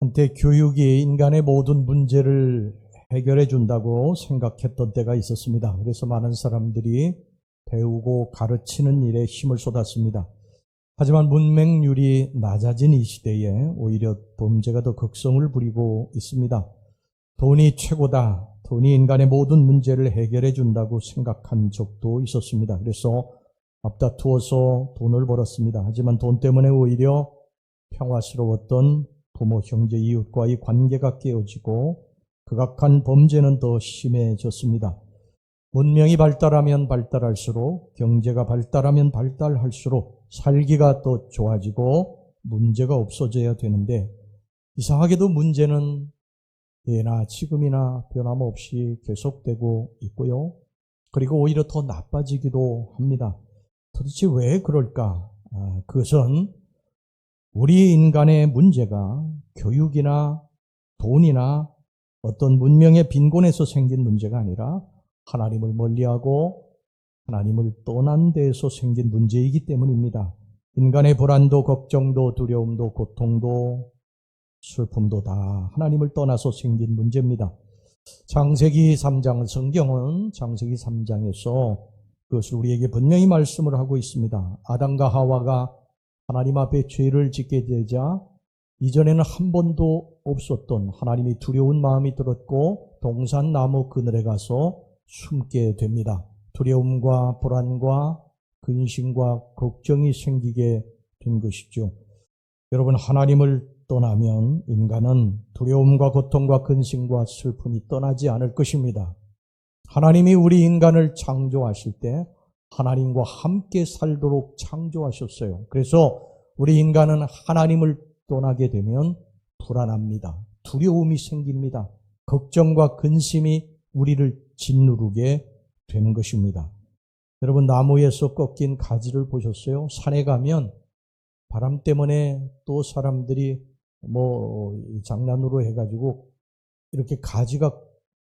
한때 교육이 인간의 모든 문제를 해결해 준다고 생각했던 때가 있었습니다. 그래서 많은 사람들이 배우고 가르치는 일에 힘을 쏟았습니다. 하지만 문맹률이 낮아진 이 시대에 오히려 범죄가 더 극성을 부리고 있습니다. 돈이 최고다. 돈이 인간의 모든 문제를 해결해 준다고 생각한 적도 있었습니다. 그래서 앞다투어서 돈을 벌었습니다. 하지만 돈 때문에 오히려 평화스러웠던 부모, 형제, 이웃과의 관계가 깨어지고 극악한 범죄는 더 심해졌습니다. 문명이 발달하면 발달할수록, 경제가 발달하면 발달할수록 살기가 더 좋아지고 문제가 없어져야 되는데 이상하게도 문제는 예나 지금이나 변함없이 계속되고 있고요. 그리고 오히려 더 나빠지기도 합니다. 도대체 왜 그럴까? 그것은 우리 인간의 문제가 교육이나 돈이나 어떤 문명의 빈곤에서 생긴 문제가 아니라 하나님을 멀리하고 하나님을 떠난 데에서 생긴 문제이기 때문입니다. 인간의 불안도 걱정도 두려움도 고통도 슬픔도 다 하나님을 떠나서 생긴 문제입니다. 창세기 3장, 성경은 창세기 3장에서 그것을 우리에게 분명히 말씀을 하고 있습니다. 아담과 하와가 하나님 앞에 죄를 짓게 되자 이전에는 한 번도 없었던 하나님이 두려운 마음이 들었고 동산나무 그늘에 가서 숨게 됩니다. 두려움과 불안과 근심과 걱정이 생기게 된 것이죠. 여러분, 하나님을 떠나면 인간은 두려움과 고통과 근심과 슬픔이 떠나지 않을 것입니다. 하나님이 우리 인간을 창조하실 때 하나님과 함께 살도록 창조하셨어요. 그래서 우리 인간은 하나님을 떠나게 되면 불안합니다. 두려움이 생깁니다. 걱정과 근심이 우리를 짓누르게 되는 것입니다. 여러분, 나무에서 꺾인 가지를 보셨어요? 산에 가면 바람 때문에 또 사람들이 장난으로 해가지고 이렇게 가지가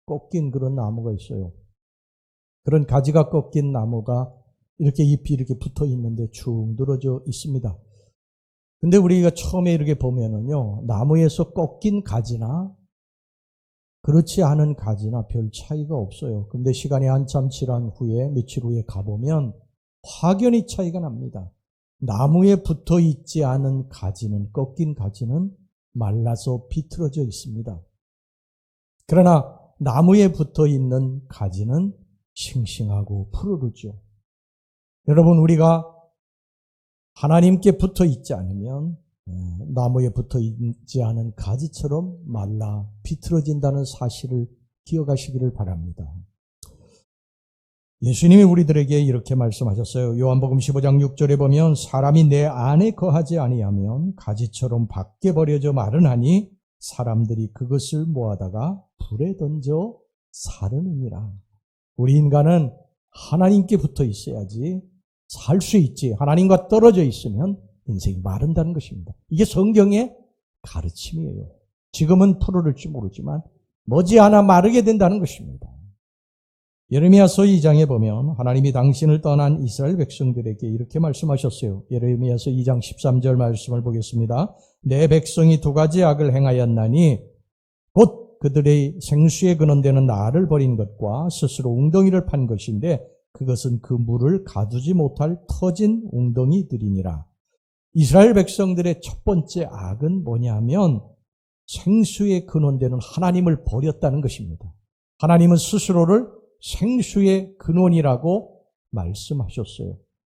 꺾인 그런 나무가 있어요. 그런 가지가 꺾인 나무가 이렇게 잎이 이렇게 붙어 있는데 축 늘어져 있습니다. 근데 우리가 처음에 이렇게 보면은요, 나무에서 꺾인 가지나 그렇지 않은 가지나 별 차이가 없어요. 근데 시간이 한참 지난 후에, 며칠 후에 가보면 확연히 차이가 납니다. 나무에 붙어 있지 않은 가지는, 꺾인 가지는 말라서 비틀어져 있습니다. 그러나 나무에 붙어 있는 가지는 싱싱하고 푸르르죠. 여러분, 우리가 하나님께 붙어 있지 않으면 나무에 붙어 있지 않은 가지처럼 말라 비틀어진다는 사실을 기억하시기를 바랍니다. 예수님이 우리들에게 이렇게 말씀하셨어요. 요한복음 15장 6절에 보면 사람이 내 안에 거하지 아니하면 가지처럼 밖에 버려져 마르나니 사람들이 그것을 모아다가 불에 던져 사르느니라. 우리 인간은 하나님께 붙어 있어야지 살 수 있지. 하나님과 떨어져 있으면 인생이 마른다는 것입니다. 이게 성경의 가르침이에요. 지금은 푸르를지 모르지만 머지않아 마르게 된다는 것입니다. 예레미야서 2장에 보면 하나님이 당신을 떠난 이스라엘 백성들에게 이렇게 말씀하셨어요. 예레미야서 2장 13절 말씀을 보겠습니다. 내 백성이 두 가지 악을 행하였나니 곧 그들의 생수에 근원되는 나를 버린 것과 스스로 웅덩이를 판 것인데 그것은 그 물을 가두지 못할 터진 웅덩이들이니라. 이스라엘 백성들의 첫 번째 악은 뭐냐면 생수에 근원되는 하나님을 버렸다는 것입니다. 하나님은 스스로를 생수의 근원이라고 말씀하셨어요.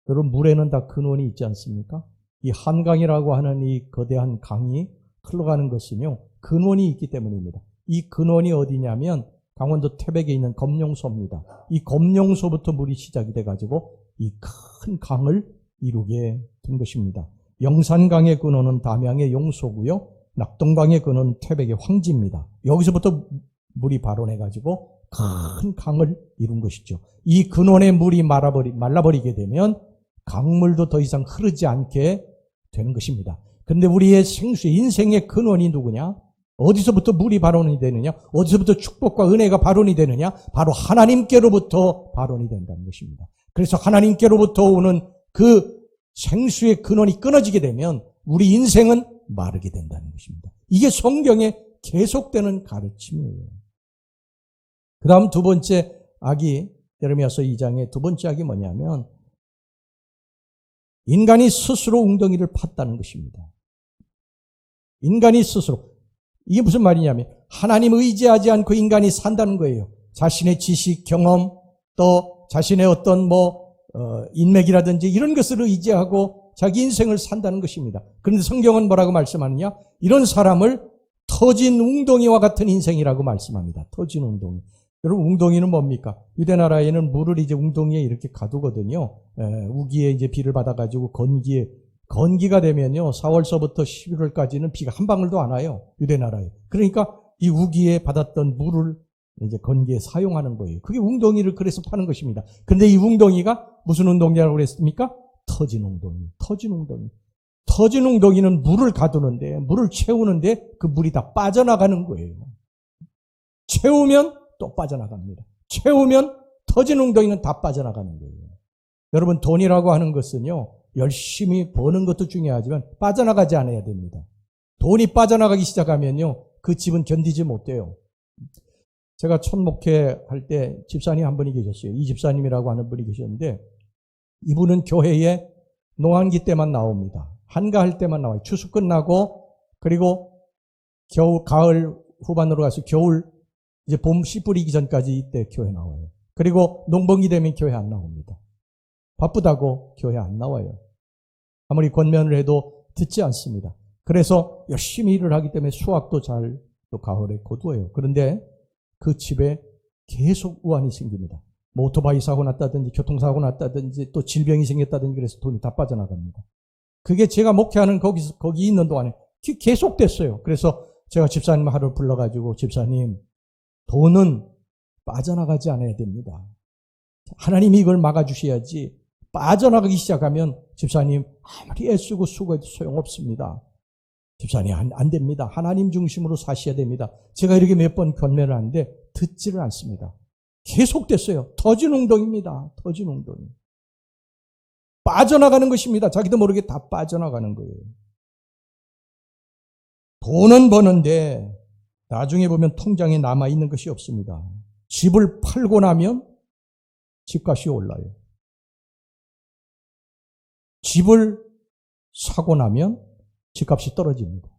여러분, 물에는 다 근원이 있지 않습니까? 이 한강이라고 하는 이 거대한 강이 흘러가는 것은요, 근원이 있기 때문입니다. 이 근원이 어디냐면 강원도 태백에 있는 검룡소입니다. 이 검룡소부터 물이 시작이 돼가지고 이 큰 강을 이루게 된 것입니다. 영산강의 근원은 담양의 용소고요. 낙동강의 근원은 태백의 황지입니다. 여기서부터 물이 발원해가지고 큰 강을 이룬 것이죠. 이 근원의 물이 말라버리게 되면 강물도 더 이상 흐르지 않게 되는 것입니다. 그런데 우리의 생수의 인생의 근원이 누구냐? 어디서부터 물이 발원이 되느냐? 어디서부터 축복과 은혜가 발원이 되느냐? 바로 하나님께로부터 발원이 된다는 것입니다. 그래서 하나님께로부터 오는 그 생수의 근원이 끊어지게 되면 우리 인생은 마르게 된다는 것입니다. 이게 성경에 계속되는 가르침이에요. 그 다음 두 번째 악이, 예레미야서 2장의 두 번째 악이 뭐냐면 인간이 스스로 웅덩이를 팠다는 것입니다. 인간이 스스로. 이게 무슨 말이냐면 하나님 의지하지 않고 인간이 산다는 거예요. 자신의 지식, 경험, 또 자신의 어떤 인맥이라든지 이런 것을 의지하고 자기 인생을 산다는 것입니다. 그런데 성경은 뭐라고 말씀하느냐? 이런 사람을 터진 웅덩이와 같은 인생이라고 말씀합니다. 터진 웅덩이. 여러분, 웅덩이는 뭡니까? 유대 나라에는 물을 이제 웅덩이에 이렇게 가두거든요. 우기에 이제 비를 받아가지고 건기가 되면요. 4월서부터 11월까지는 비가 한 방울도 안 와요. 유대 나라에. 그러니까 이 우기에 받았던 물을 이제 건기에 사용하는 거예요. 그게 웅덩이를 그래서 파는 것입니다. 그런데 이 웅덩이가 무슨 웅덩이라고 그랬습니까? 터진 웅덩이. 터진 웅덩이. 터진 웅덩이는 물을 가두는데, 물을 채우는데 그 물이 다 빠져나가는 거예요. 채우면 또 빠져나갑니다. 채우면 터진 웅덩이는 다 빠져나가는 거예요. 여러분, 돈이라고 하는 것은요, 열심히 버는 것도 중요하지만 빠져나가지 않아야 됩니다. 돈이 빠져나가기 시작하면요, 그 집은 견디지 못해요. 제가 첫 목회할 때 집사님 한 분이 계셨어요. 이 집사님이라고 하는 분이 계셨는데 이분은 교회에 농한기 때만 나옵니다. 한가할 때만 나와요. 추수 끝나고 그리고 가을 후반으로 가서 겨울 이제 봄 씨 뿌리기 전까지 이때 교회 나와요. 그리고 농번기 되면 교회 안 나옵니다. 바쁘다고 교회 안 나와요. 아무리 권면을 해도 듣지 않습니다. 그래서 열심히 일을 하기 때문에 수확도 잘 또 가을에 거두어요. 그런데 그 집에 계속 우환이 생깁니다. 뭐 오토바이 사고 났다든지 교통사고 났다든지 또 질병이 생겼다든지 그래서 돈이 다 빠져나갑니다. 그게 제가 목회하는 거기 있는 동안에 계속 됐어요. 그래서 제가 집사님 하루 불러가지고 집사님, 돈은 빠져나가지 않아야 됩니다. 하나님이 이걸 막아주셔야지 빠져나가기 시작하면 집사님 아무리 애쓰고 수고해도 소용없습니다. 집사님 안 됩니다. 하나님 중심으로 사셔야 됩니다. 제가 이렇게 몇 번 권면을 하는데 듣지를 않습니다. 계속됐어요. 터진 웅덩이입니다. 터진 웅덩이. 빠져나가는 것입니다. 자기도 모르게 다 빠져나가는 거예요. 돈은 버는데 나중에 보면 통장에 남아있는 것이 없습니다. 집을 팔고 나면 집값이 올라요. 집을 사고 나면 집값이 떨어집니다.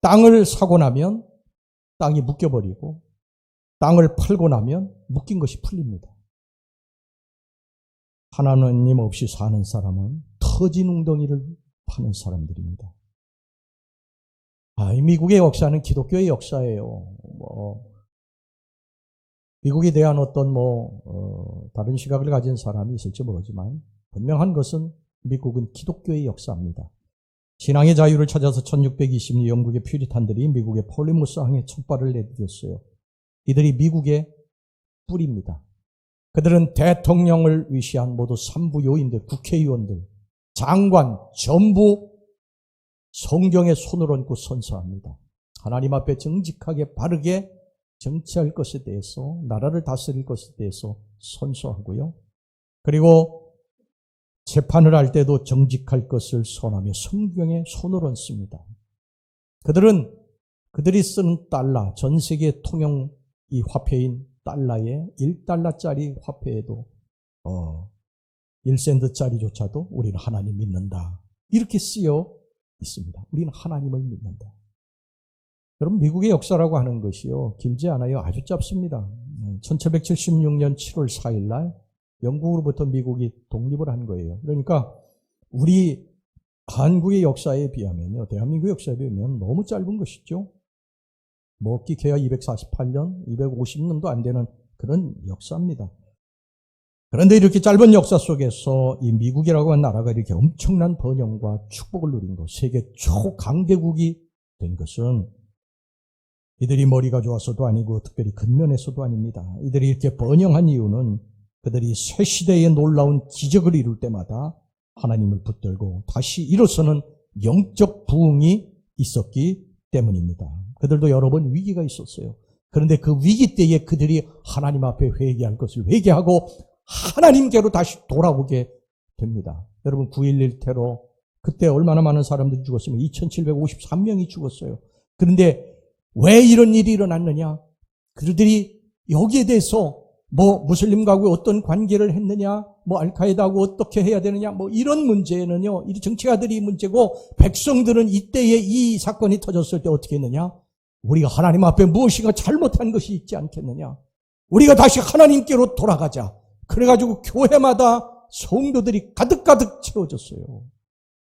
땅을 사고 나면 땅이 묶여버리고 땅을 팔고 나면 묶인 것이 풀립니다. 하나님 없이 사는 사람은 터진 웅덩이를 파는 사람들입니다. 이 미국의 역사는 기독교의 역사예요. 미국에 대한 어떤 다른 시각을 가진 사람이 있을지 모르지만 분명한 것은 미국은 기독교의 역사입니다. 신앙의 자유를 찾아서 1620년 영국의 퓨리탄들이 미국의 폴리무스 항에 촛발을 내디뎠어요. 이들이 미국의 뿌리입니다. 그들은 대통령을 위시한 모두 산부 요인들, 국회의원들, 장관 전부 성경에 손을 얹고 선서합니다. 하나님 앞에 정직하게 바르게 정치할 것에 대해서, 나라를 다스릴 것에 대해서 선서하고요. 그리고 재판을 할 때도 정직할 것을 선하며 성경에 손을 얹습니다. 그들이 쓰는 달러, 전 세계 통용 이 화폐인 달러의 1달러짜리 화폐에도 1센트짜리조차도 우리는 하나님 믿는다. 이렇게 쓰여 있습니다. 우리는 하나님을 믿는다. 여러분, 미국의 역사라고 하는 것이요, 길지 않아요. 아주 짧습니다. 1776년 7월 4일 날 영국으로부터 미국이 독립을 한 거예요. 그러니까 우리 한국의 역사에 비하면요, 대한민국의 역사에 비하면 너무 짧은 것이죠. 기해야 248년, 250년도 안 되는 그런 역사입니다. 그런데 이렇게 짧은 역사 속에서 이 미국이라고 하는 나라가 이렇게 엄청난 번영과 축복을 누린 것, 세계 초강대국이 된 것은 이들이 머리가 좋아서도 아니고 특별히 근면에서도 아닙니다. 이들이 이렇게 번영한 이유는 그들이 새 시대의 놀라운 기적을 이룰 때마다 하나님을 붙들고 다시 일어서는 영적 부흥이 있었기 때문입니다. 그들도 여러 번 위기가 있었어요. 그런데 그 위기 때에 그들이 하나님 앞에 회개할 것을 회개하고 하나님께로 다시 돌아오게 됩니다. 여러분, 9.11 테러 그때 얼마나 많은 사람들이 죽었으면 2753명이 죽었어요. 그런데 왜 이런 일이 일어났느냐? 그들이 여기에 대해서 무슬림과의 어떤 관계를 했느냐, 알카에다하고 어떻게 해야 되느냐, 이런 문제는요, 이 정치가들이 문제고, 백성들은 이때에 이 사건이 터졌을 때 어떻게 했느냐? 우리가 하나님 앞에 무엇인가 잘못한 것이 있지 않겠느냐? 우리가 다시 하나님께로 돌아가자. 그래가지고 교회마다 성도들이 가득가득 채워졌어요.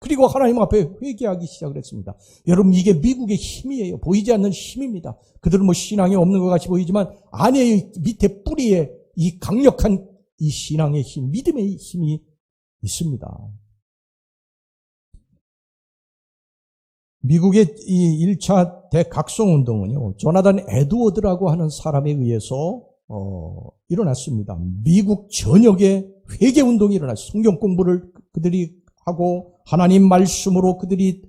그리고 하나님 앞에 회개하기 시작을 했습니다. 여러분, 이게 미국의 힘이에요. 보이지 않는 힘입니다. 그들은 신앙이 없는 것 같이 보이지만 안에 밑에 뿌리에 이 강력한 이 신앙의 힘, 믿음의 힘이 있습니다. 미국의 이 1차 대각성운동은요, 조나단 에드워드라고 하는 사람에 의해서 일어났습니다. 미국 전역에 회개운동이 일어났어요. 성경 공부를 그들이 하고 하나님 말씀으로 그들이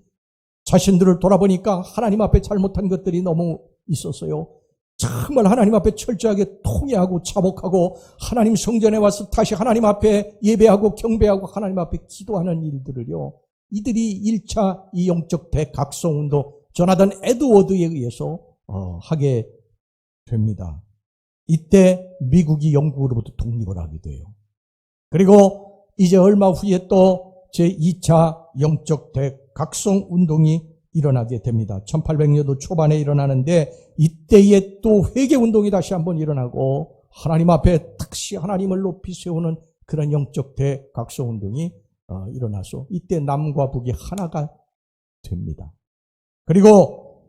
자신들을 돌아보니까 하나님 앞에 잘못한 것들이 너무 있었어요. 정말 하나님 앞에 철저하게 통회하고 자복하고 하나님 성전에 와서 다시 하나님 앞에 예배하고 경배하고 하나님 앞에 기도하는 일들을요, 이들이 1차 이 영적 대각성운동 조나단 에드워드에 의해서 하게 됩니다. 이때 미국이 영국으로부터 독립을 하게 돼요. 그리고 이제 얼마 후에 또 제2차 영적 대각성운동이 일어나게 됩니다. 1800년도 초반에 일어나는데 이때에 또 회개운동이 다시 한번 일어나고 하나님 앞에 다시 하나님을 높이 세우는 그런 영적 대각성운동이 일어나서 이때 남과 북이 하나가 됩니다. 그리고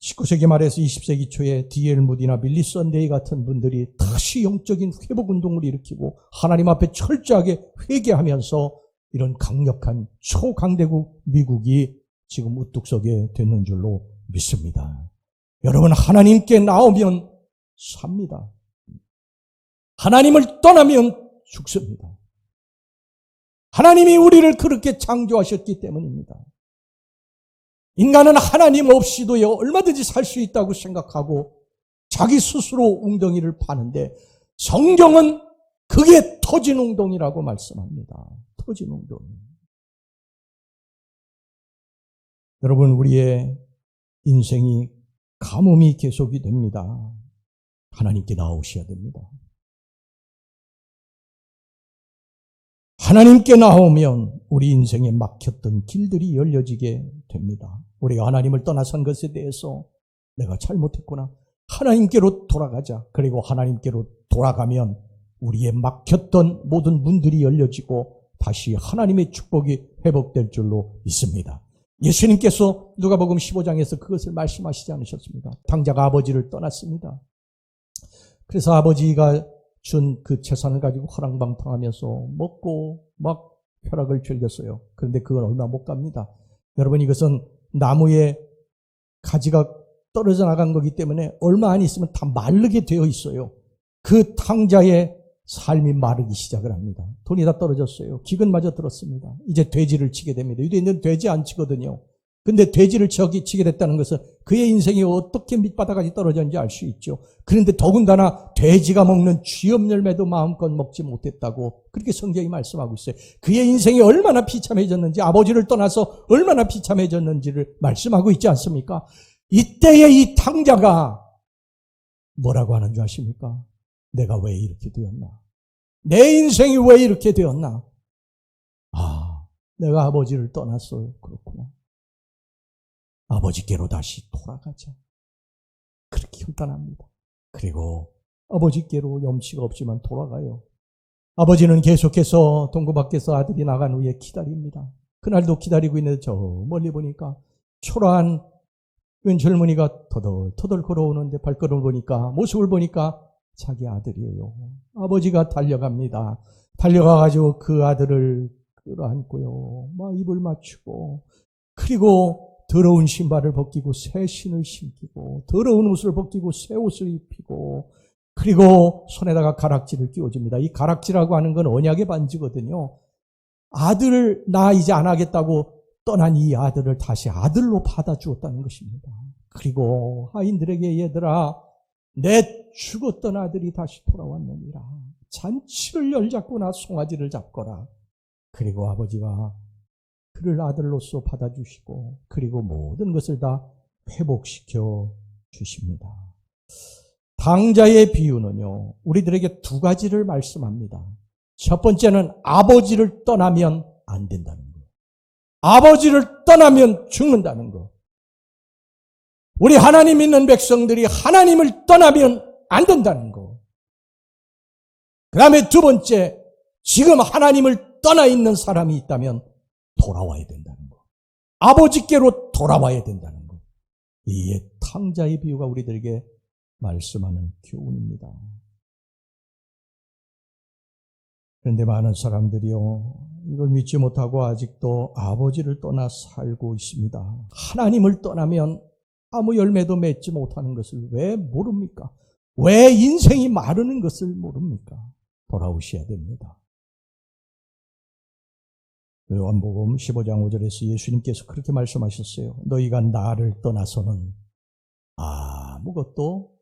19세기 말에서 20세기 초에 D.L. 무디나 빌리 썬데이 같은 분들이 다시 영적인 회복운동을 일으키고 하나님 앞에 철저하게 회개하면서 이런 강력한 초강대국 미국이 지금 우뚝 서게 됐는 줄로 믿습니다. 여러분, 하나님께 나오면 삽니다. 하나님을 떠나면 죽습니다. 하나님이 우리를 그렇게 창조하셨기 때문입니다. 인간은 하나님 없이도요, 얼마든지 살 수 있다고 생각하고 자기 스스로 웅덩이를 파는데 성경은 그게 터진 웅덩이라고 말씀합니다. 터진 웅덩이. 여러분, 우리의 인생이 가뭄이 계속이 됩니다. 하나님께 나오셔야 됩니다. 하나님께 나오면 우리 인생에 막혔던 길들이 열려지게 됩니다. 우리가 하나님을 떠나선 것에 대해서 내가 잘못했구나. 하나님께로 돌아가자. 그리고 하나님께로 돌아가면 우리의 막혔던 모든 문들이 열려지고 다시 하나님의 축복이 회복될 줄로 믿습니다. 예수님께서 누가복음 15장에서 그것을 말씀하시지 않으셨습니까? 당자가 아버지를 떠났습니다. 그래서 아버지가 준 그 재산을 가지고 허랑방탕하면서 먹고 막 쾌락을 즐겼어요. 그런데 그건 얼마 못 갑니다. 여러분, 이것은 나무에 가지가 떨어져 나간 거기 때문에 얼마 안 있으면 다 마르게 되어 있어요. 그 탕자의 삶이 마르기 시작을 합니다. 돈이 다 떨어졌어요. 기근마저 들었습니다. 이제 돼지를 치게 됩니다. 유대인들은 돼지 안 치거든요. 근데 돼지를 치게 됐다는 것은 그의 인생이 어떻게 밑바닥까지 떨어졌는지 알 수 있죠. 그런데 더군다나 돼지가 먹는 쥐염 열매도 마음껏 먹지 못했다고 그렇게 성경이 말씀하고 있어요. 그의 인생이 얼마나 비참해졌는지, 아버지를 떠나서 얼마나 비참해졌는지를 말씀하고 있지 않습니까? 이때에 이 탕자가 뭐라고 하는 줄 아십니까? 내가 왜 이렇게 되었나? 내 인생이 왜 이렇게 되었나? 내가 아버지를 떠났어요. 그렇구나. 아버지께로 다시 돌아가자. 그렇게 결단합니다. 그리고 아버지께로 염치가 없지만 돌아가요. 아버지는 계속해서 동구 밖에서 아들이 나간 후에 기다립니다. 그날도 기다리고 있는데 저 멀리 보니까 초라한 웬 젊은이가 터덜터덜 걸어오는데 발걸음을 보니까, 모습을 보니까 자기 아들이에요. 아버지가 달려갑니다. 달려가가지고 그 아들을 끌어안고요, 막 입을 맞추고, 그리고 더러운 신발을 벗기고 새 신을 신기고, 더러운 옷을 벗기고 새 옷을 입히고, 그리고 손에다가 가락지를 끼워줍니다. 이 가락지라고 하는 건 언약의 반지거든요. 아들을 나 이제 안 하겠다고 떠난 이 아들을 다시 아들로 받아주었다는 것입니다. 그리고 하인들에게, 얘들아, 내 죽었던 아들이 다시 돌아왔느니라. 잔치를 열잡거나 송아지를 잡거라. 그리고 아버지가 그를 아들로서 받아주시고 그리고 모든 것을 다 회복시켜 주십니다. 당자의 비유는요, 우리들에게 두 가지를 말씀합니다. 첫 번째는 아버지를 떠나면 안 된다는 거. 아버지를 떠나면 죽는다는 거. 우리 하나님 믿는 백성들이 하나님을 떠나면 안 된다는 거. 그 다음에 두 번째, 지금 하나님을 떠나 있는 사람이 있다면 돌아와야 된다는 거. 아버지께로 돌아와야 된다는 거. 이게 탕자의 비유가 우리들에게 말씀하는 교훈입니다. 그런데 많은 사람들이요, 이걸 믿지 못하고 아직도 아버지를 떠나 살고 있습니다. 하나님을 떠나면 아무 열매도 맺지 못하는 것을 왜 모릅니까? 왜 인생이 마르는 것을 모릅니까? 돌아오셔야 됩니다. 요한복음 15장 5절에서 예수님께서 그렇게 말씀하셨어요. 너희가 나를 떠나서는 아무것도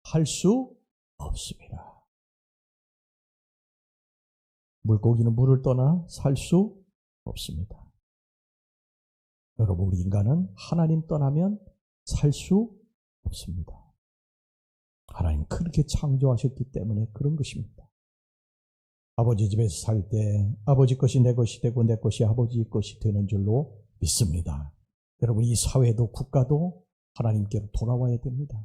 할 수 없습니다. 물고기는 물을 떠나 살 수 없습니다. 여러분, 우리 인간은 하나님 떠나면 살 수 없습니다. 하나님 그렇게 창조하셨기 때문에 그런 것입니다. 아버지 집에서 살 때 아버지 것이 내 것이 되고 내 것이 아버지 것이 되는 줄로 믿습니다. 여러분, 이 사회도 국가도 하나님께로 돌아와야 됩니다.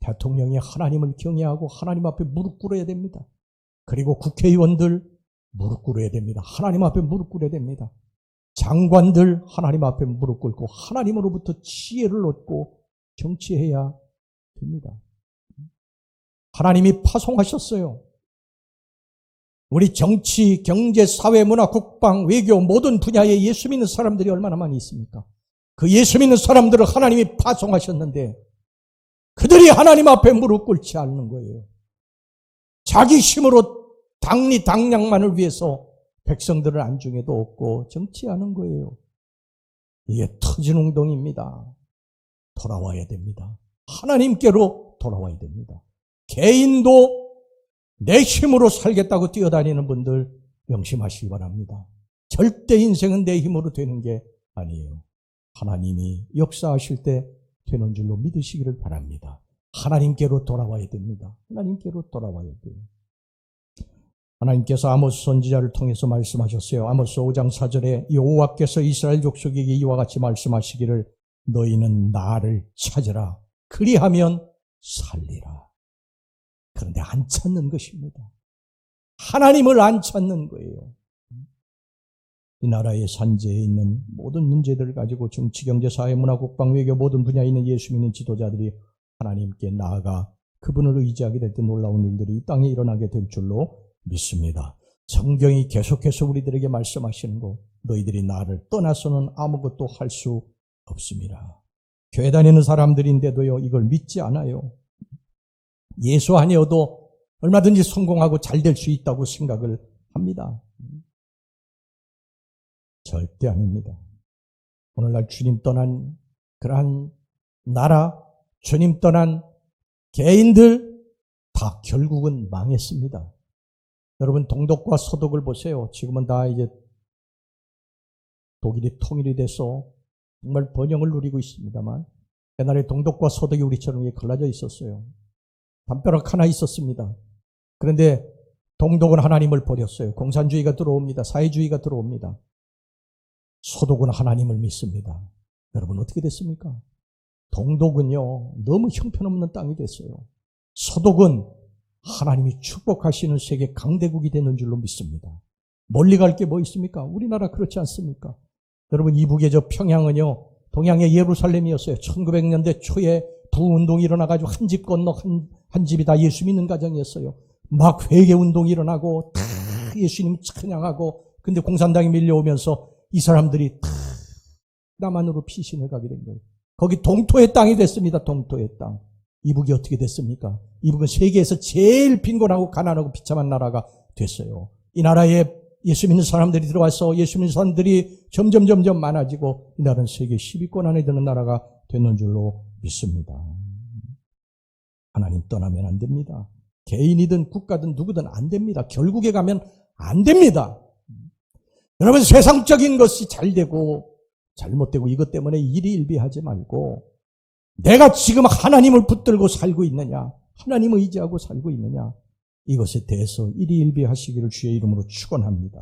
대통령이 하나님을 경외하고 하나님 앞에 무릎 꿇어야 됩니다. 그리고 국회의원들 무릎 꿇어야 됩니다. 하나님 앞에 무릎 꿇어야 됩니다. 장관들 하나님 앞에 무릎 꿇고 하나님으로부터 지혜를 얻고 정치해야 됩니다. 하나님이 파송하셨어요. 우리 정치, 경제, 사회, 문화, 국방, 외교 모든 분야에 예수 믿는 사람들이 얼마나 많이 있습니까? 그 예수 믿는 사람들을 하나님이 파송하셨는데 그들이 하나님 앞에 무릎 꿇지 않는 거예요. 자기 힘으로 당리 당량만을 위해서 백성들을 안중에도 없고 정치하는 거예요. 이게 터진 운동입니다. 돌아와야 됩니다. 하나님께로 돌아와야 됩니다. 개인도 내 힘으로 살겠다고 뛰어다니는 분들 명심하시기 바랍니다. 절대 인생은 내 힘으로 되는 게 아니에요. 하나님이 역사하실 때 되는 줄로 믿으시기를 바랍니다. 하나님께로 돌아와야 됩니다. 하나님께로 돌아와야 돼요. 하나님께서 아모스 선지자를 통해서 말씀하셨어요. 아모스 5장 4절에 여호와께서 이스라엘 족속에게 이와 같이 말씀하시기를 너희는 나를 찾으라. 그리하면 살리라. 그런데 안 찾는 것입니다. 하나님을 안 찾는 거예요. 이 나라의 산재에 있는 모든 문제들을 가지고 정치, 경제, 사회, 문화, 국방, 외교 모든 분야에 있는 예수 믿는 지도자들이 하나님께 나아가 그분을 의지하게 될 때 놀라운 일들이 이 땅에 일어나게 될 줄로 믿습니다. 성경이 계속해서 우리들에게 말씀하시는 거, 너희들이 나를 떠나서는 아무것도 할 수 없습니다. 교회 다니는 사람들인데도요, 이걸 믿지 않아요. 예수 아니어도 얼마든지 성공하고 잘 될 수 있다고 생각을 합니다. 절대 아닙니다. 오늘날 주님 떠난 그러한 나라, 주님 떠난 개인들 다 결국은 망했습니다. 여러분, 동독과 서독을 보세요. 지금은 다 이제 독일이 통일이 돼서 정말 번영을 누리고 있습니다만 옛날에 동독과 서독이 우리처럼 갈라져 있었어요. 담벼락 하나 있었습니다. 그런데 동독은 하나님을 버렸어요. 공산주의가 들어옵니다. 사회주의가 들어옵니다. 서독은 하나님을 믿습니다. 여러분, 어떻게 됐습니까? 동독은요, 너무 형편없는 땅이 됐어요. 서독은 하나님이 축복하시는 세계 강대국이 되는 줄로 믿습니다. 멀리 갈 게 뭐 있습니까? 우리나라 그렇지 않습니까? 여러분, 이북의 저 평양은요, 동양의 예루살렘이었어요. 1900년대 초에 부운동이 일어나가지고 한 집 건너 한 집이 다 예수 믿는 가정이었어요. 막 회개운동이 일어나고 다 예수님 찬양하고, 근데 공산당이 밀려오면서 이 사람들이 다 남한으로 피신을 가게 된 거예요. 거기 동토의 땅이 됐습니다. 동토의 땅. 이북이 어떻게 됐습니까? 이북은 세계에서 제일 빈곤하고 가난하고 비참한 나라가 됐어요. 이 나라에 예수 믿는 사람들이 들어와서 예수 믿는 사람들이 점점 많아지고 이 나라는 세계 10위권 안에 드는 나라가 되는 줄로 믿습니다. 하나님 떠나면 안 됩니다. 개인이든 국가든 누구든 안 됩니다. 결국에 가면 안 됩니다. 여러분, 세상적인 것이 잘 되고 잘못되고 이것 때문에 일희일비하지 말고 내가 지금 하나님을 붙들고 살고 있느냐, 하나님을 의지하고 살고 있느냐, 이것에 대해서 일희일비하시기를 주의 이름으로 축원합니다.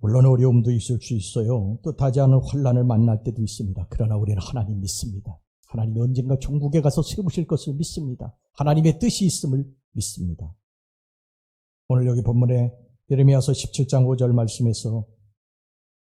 물론 어려움도 있을 수 있어요. 뜻하지 않은 환난을 만날 때도 있습니다. 그러나 우리는 하나님 믿습니다. 하나님이 언젠가 천국에 가서 세우실 것을 믿습니다. 하나님의 뜻이 있음을 믿습니다. 오늘 여기 본문에 예레미야서 17장 5절 말씀에서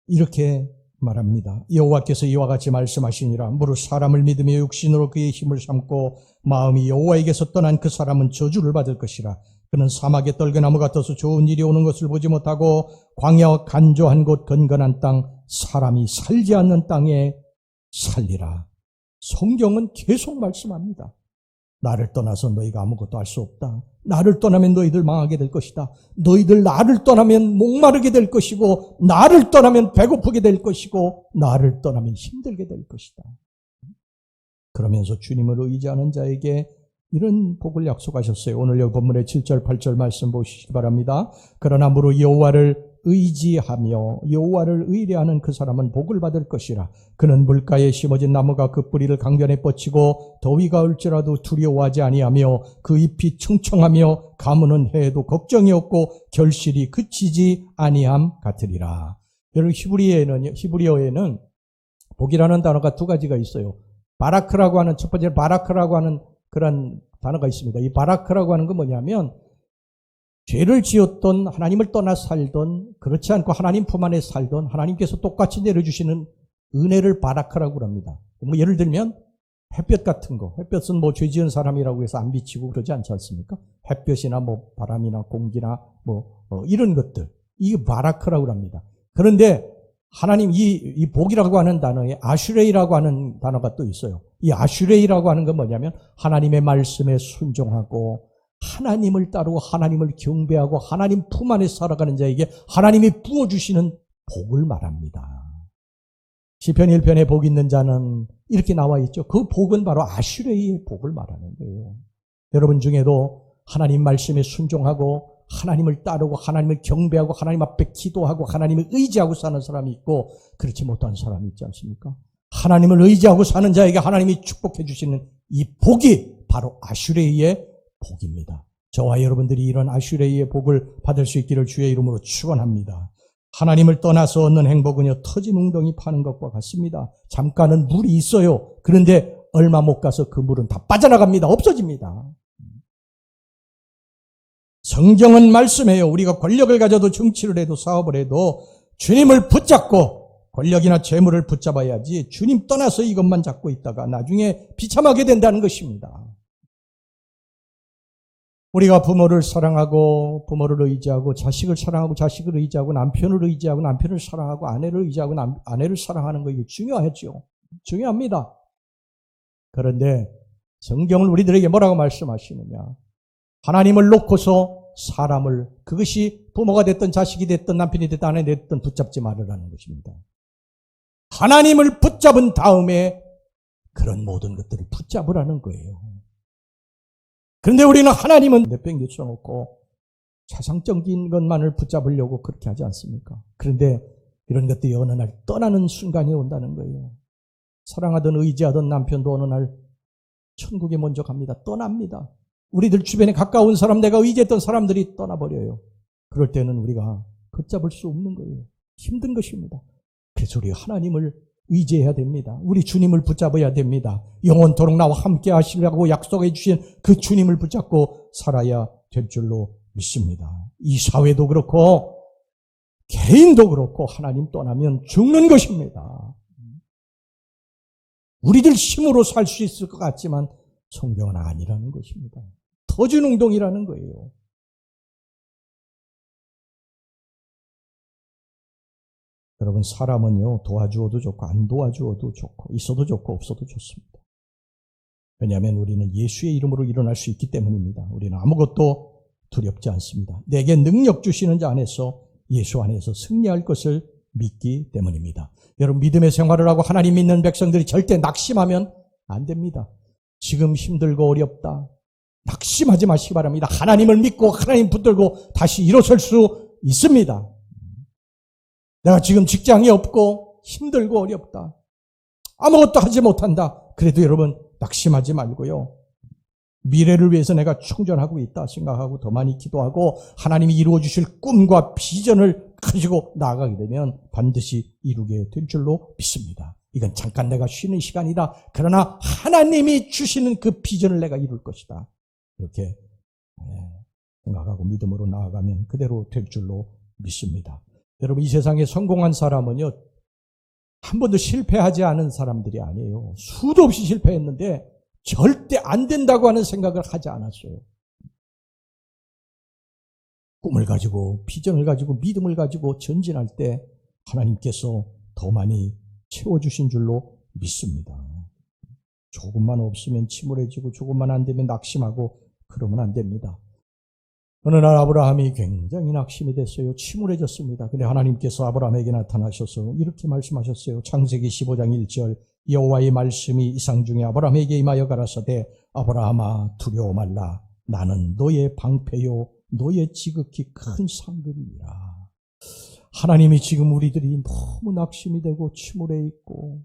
이렇게 말합니다. 여호와께서 이와 같이 말씀하시니라. 무릇 사람을 믿으며 육신으로 그의 힘을 삼고 마음이 여호와에게서 떠난 그 사람은 저주를 받을 것이라. 그는 사막의 떨겨나무 같아서 좋은 일이 오는 것을 보지 못하고 광야와 간조한 곳 건건한 땅, 사람이 살지 않는 땅에 살리라. 성경은 계속 말씀합니다. 나를 떠나서 너희가 아무것도 할 수 없다. 나를 떠나면 너희들 망하게 될 것이다. 너희들 나를 떠나면 목마르게 될 것이고, 나를 떠나면 배고프게 될 것이고, 나를 떠나면 힘들게 될 것이다. 그러면서 주님을 의지하는 자에게 이런 복을 약속하셨어요. 오늘 여기 본문의 7절 8절 말씀 보시기 바랍니다. 그러나 무릇 여호와를 의지하며 여호와를 의뢰하는 그 사람은 복을 받을 것이라. 그는 물가에 심어진 나무가 그 뿌리를 강변에 뻗치고 더위가 올지라도 두려워하지 아니하며 그 잎이 청청하며 가무는 해에도 걱정이 없고 결실이 그치지 아니함 같으리라. 여러분, 히브리어에는 복이라는 단어가 두 가지가 있어요. 바라크라고 하는, 첫 번째 바라크라고 하는 그런 단어가 있습니다. 이 바라크라고 하는 건 뭐냐면, 죄를 지었던, 하나님을 떠나 살던, 그렇지 않고 하나님 품 안에 살던 하나님께서 똑같이 내려주시는 은혜를 바라크라고 합니다. 뭐 예를 들면 햇볕 같은 거, 햇볕은 뭐 죄 지은 사람이라고 해서 안 비치고 그러지 않지 않습니까? 햇볕이나 뭐 바람이나 공기나 이런 것들, 이게 바라크라고 합니다. 그런데 하나님, 이 복이라고 하는 단어에 아슈레이라고 하는 단어가 또 있어요. 이 아슈레이라고 하는 건 뭐냐면 하나님의 말씀에 순종하고 하나님을 따르고 하나님을 경배하고 하나님 품 안에 살아가는 자에게 하나님이 부어주시는 복을 말합니다. 시편 1편에 복 있는 자는 이렇게 나와 있죠. 그 복은 바로 아슈레이의 복을 말하는 거예요. 여러분 중에도 하나님 말씀에 순종하고 하나님을 따르고 하나님을 경배하고 하나님 앞에 기도하고 하나님을 의지하고 사는 사람이 있고, 그렇지 못한 사람이 있지 않습니까? 하나님을 의지하고 사는 자에게 하나님이 축복해 주시는 이 복이 바로 아슈레이의 복입니다. 저와 여러분들이 이런 아슈레이의 복을 받을 수 있기를 주의 이름으로 축원합니다. 하나님을 떠나서 얻는 행복은요, 터진 웅덩이 파는 것과 같습니다. 잠깐은 물이 있어요. 그런데 얼마 못 가서 그 물은 다 빠져나갑니다. 없어집니다. 성경은 말씀해요. 우리가 권력을 가져도 정치를 해도 사업을 해도 주님을 붙잡고, 권력이나 재물을 붙잡아야지 주님 떠나서 이것만 잡고 있다가 나중에 비참하게 된다는 것입니다. 우리가 부모를 사랑하고 부모를 의지하고 자식을 사랑하고 자식을 의지하고 남편을 의지하고 남편을 사랑하고 아내를 의지하고 아내를 사랑하는 거, 이게 중요하죠. 중요합니다. 그런데 성경은 우리들에게 뭐라고 말씀하시느냐? 하나님을 놓고서 사람을, 그것이 부모가 됐든 자식이 됐든 남편이 됐든 아내가 됐든 붙잡지 말으라는 것입니다. 하나님을 붙잡은 다음에 그런 모든 것들을 붙잡으라는 거예요. 그런데 우리는 하나님은 내팽개쳐놓고 세상적인 것만을 붙잡으려고 그렇게 하지 않습니까? 그런데 이런 것들이 어느 날 떠나는 순간이 온다는 거예요. 사랑하던 의지하던 남편도 어느 날 천국에 먼저 갑니다. 떠납니다. 우리들 주변에 가까운 사람, 내가 의지했던 사람들이 떠나버려요. 그럴 때는 우리가 붙잡을 수 없는 거예요. 힘든 것입니다. 그래서 우리가 하나님을 의지해야 됩니다. 우리 주님을 붙잡아야 됩니다. 영원토록 나와 함께 하시려고 약속해 주신 그 주님을 붙잡고 살아야 될 줄로 믿습니다. 이 사회도 그렇고 개인도 그렇고 하나님 떠나면 죽는 것입니다. 우리들 힘으로 살 수 있을 것 같지만 성경은 아니라는 것입니다. 터진 웅덩이라는 거예요. 여러분, 사람은요, 도와주어도 좋고 안 도와주어도 좋고 있어도 좋고 없어도 좋습니다. 왜냐하면 우리는 예수의 이름으로 일어날 수 있기 때문입니다. 우리는 아무것도 두렵지 않습니다. 내게 능력 주시는 자 안에서, 예수 안에서 승리할 것을 믿기 때문입니다. 여러분, 믿음의 생활을 하고 하나님 믿는 백성들이 절대 낙심하면 안 됩니다. 지금 힘들고 어렵다. 낙심하지 마시기 바랍니다. 하나님을 믿고 하나님 붙들고 다시 일어설 수 있습니다. 내가 지금 직장이 없고 힘들고 어렵다. 아무것도 하지 못한다. 그래도 여러분 낙심하지 말고요. 미래를 위해서 내가 충전하고 있다 생각하고 더 많이 기도하고 하나님이 이루어 주실 꿈과 비전을 가지고 나아가게 되면 반드시 이루게 될 줄로 믿습니다. 이건 잠깐 내가 쉬는 시간이다. 그러나 하나님이 주시는 그 비전을 내가 이룰 것이다. 이렇게 생각하고 믿음으로 나아가면 그대로 될 줄로 믿습니다. 여러분 이 세상에 성공한 사람은요. 한 번도 실패하지 않은 사람들이 아니에요. 수도 없이 실패했는데 절대 안 된다고 하는 생각을 하지 않았어요. 꿈을 가지고 비전을 가지고 믿음을 가지고 전진할 때 하나님께서 더 많이 채워주신 줄로 믿습니다. 조금만 없으면 침울해지고 조금만 안 되면 낙심하고 그러면 안 됩니다. 어느 날 아브라함이 굉장히 낙심이 됐어요. 침울해졌습니다. 근데 하나님께서 아브라함에게 나타나셔서 이렇게 말씀하셨어요. 창세기 15장 1절 여호와의 말씀이 이상 중에 아브라함에게 임하여 가라사대 아브라함아 두려워 말라 나는 너의 방패요 너의 지극히 큰 상급이라. 하나님이 지금 우리들이 너무 낙심이 되고 침울해 있고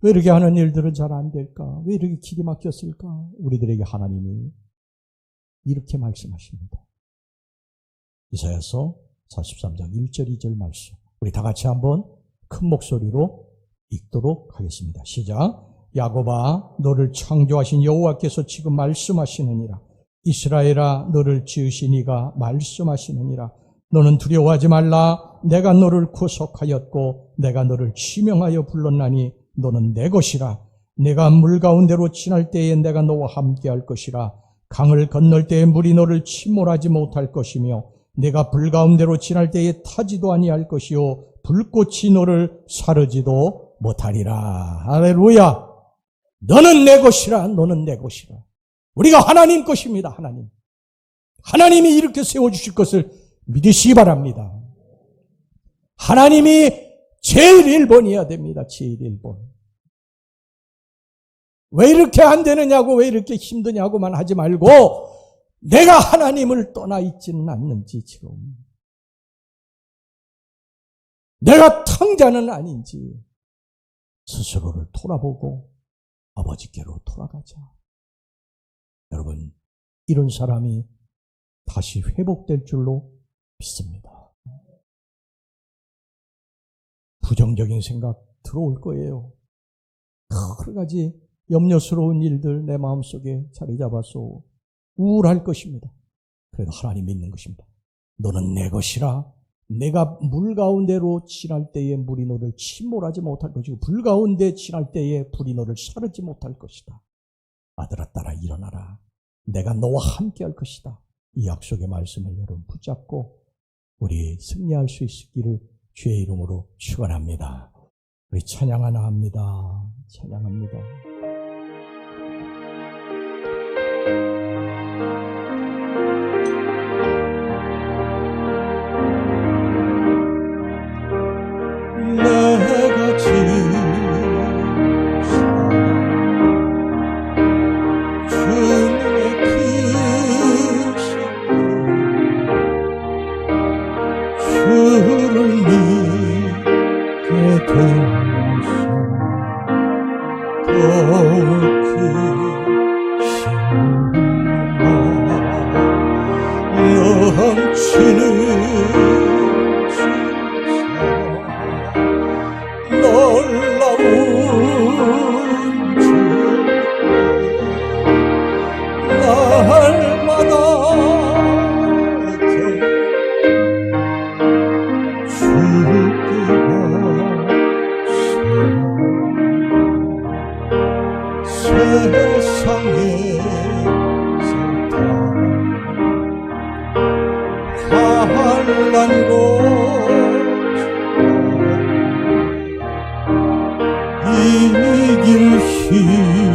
왜 이렇게 하는 일들은 잘 안 될까? 왜 이렇게 길이 막혔을까? 우리들에게 하나님이 이렇게 말씀하십니다. 이사야서 43장 1절 2절 말씀 우리 다 같이 한번 큰 목소리로 읽도록 하겠습니다. 시작. 야곱아 너를 창조하신 여호와께서 지금 말씀하시느니라. 이스라엘아 너를 지으신 이가 말씀하시느니라. 너는 두려워하지 말라. 내가 너를 구속하였고 내가 너를 지명하여 불렀나니 너는 내 것이라. 내가 물 가운데로 지날 때에 내가 너와 함께할 것이라. 강을 건널 때에 물이 너를 침몰하지 못할 것이며 내가 불 가운데로 지날 때에 타지도 아니할 것이요 불꽃이 너를 사르지도 못하리라. 할렐루야. 너는 내 것이라. 너는 내 것이라. 우리가 하나님 것입니다. 하나님이 이렇게 세워주실 것을 믿으시기 바랍니다. 하나님이 제일 1번이어야 됩니다. 제일 1번. 왜 이렇게 안 되느냐고 왜 이렇게 힘드냐고만 하지 말고 내가 하나님을 떠나 있지는 않는지 지금 내가 탕자는 아닌지 스스로를 돌아보고 아버지께로 돌아가자. 여러분 이런 사람이 다시 회복될 줄로 믿습니다. 부정적인 생각 들어올 거예요. 여러 가지 염려스러운 일들 내 마음속에 자리 잡아서 우울할 것입니다. 그래도 하나님 믿는 것입니다. 너는 내 것이라. 내가 물 가운데로 지날 때에 물이 너를 침몰하지 못할 것이고 불 가운데 지날 때에 불이 너를 사르지 못할 것이다. 아들아 딸아 일어나라. 내가 너와 함께 할 것이다. 이 약속의 말씀을 여러분 붙잡고 우리 승리할 수 있기를 주의 이름으로 축원합니다. 우리 찬양 하나 합니다. 찬양합니다. 내가 지은 주님의 크신 주를 믿게 되어서 더욱 넘치는 놀라운 주 날마다 세상에서 환난 곳 이길 힘